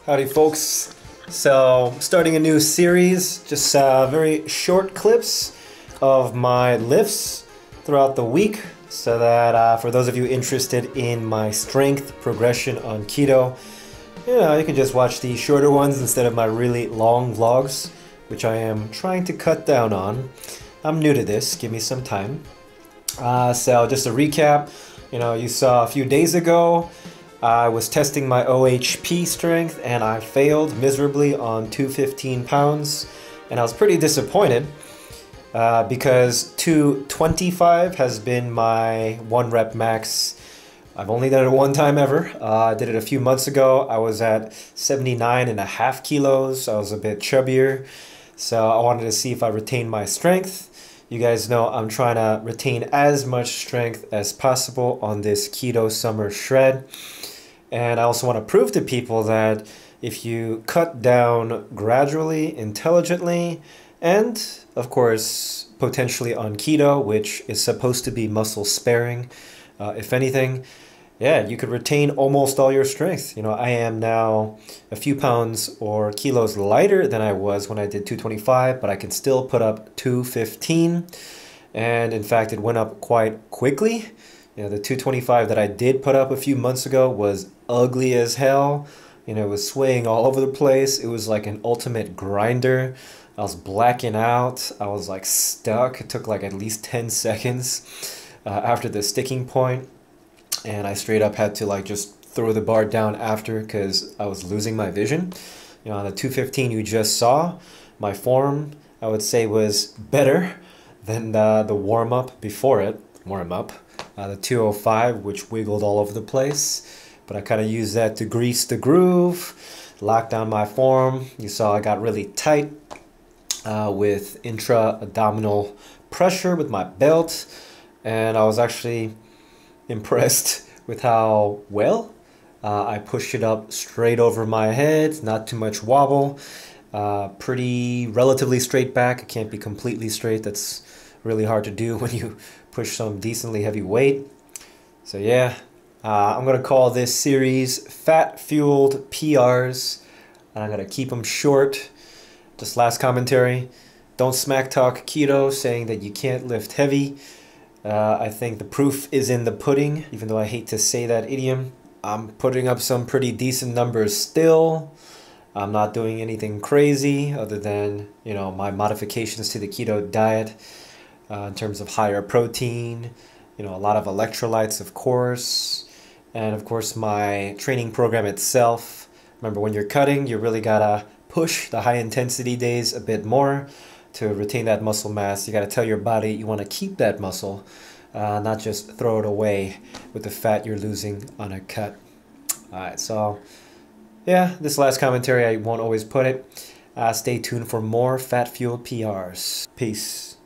Howdy folks. So starting a new series, just very short clips of my lifts throughout the week so that for those of you interested in my strength progression on keto, you can just watch the shorter ones instead of my really long vlogs, which I am trying to cut down on. I'm new to this, give me some time. So just a recap, you saw a few days ago I was testing my OHP strength and I failed miserably on 215 pounds, and I was pretty disappointed because 225 has been my 1 rep max. I've only done it one time ever. I did it a few months ago. I was at 79.5 kilos. I was a bit chubbier, so I wanted to see if I retained my strength. You guys know I'm trying to retain as much strength as possible on this keto summer shred. And I also want to prove to people that if you cut down gradually, intelligently, and of course potentially on keto, which is supposed to be muscle sparing, if anything, yeah, you could retain almost all your strength. I am now a few pounds or kilos lighter than I was when I did 225, but I can still put up 215, and in fact it went up quite quickly. The 225 that I did put up a few months ago was ugly as hell. It was swaying all over the place. It was like an ultimate grinder. I was blacking out. I was like stuck. It took like at least 10 seconds after the sticking point. And I straight up had to like just throw the bar down after because I was losing my vision. On the 215 you just saw, my form I would say was better than the warm-up before it. The 205, which wiggled all over the place, but I kind of used that to grease the groove, lock down my form. You saw I got really tight with intra-abdominal pressure with my belt, and I was actually impressed with how well I pushed it up straight over my head, not too much wobble, pretty relatively straight back. It can't be completely straight. That's really hard to do when you push some decently heavy weight. So yeah, I'm gonna call this series Fat Fueled PRs, and I'm gonna keep them short. Just last commentary, don't smack talk keto saying that you can't lift heavy. I think the proof is in the pudding, even though I hate to say that idiom. I'm putting up some pretty decent numbers still. I'm not doing anything crazy other than my modifications to the keto diet. In terms of higher protein, a lot of electrolytes, of course, and of course my training program itself. Remember, when you're cutting, you really gotta push the high intensity days a bit more to retain that muscle mass. You gotta tell your body you want to keep that muscle, not just throw it away with the fat you're losing on a cut. Alright, so yeah, this last commentary I won't always put it. Stay tuned for more fat fueled PRs. Peace.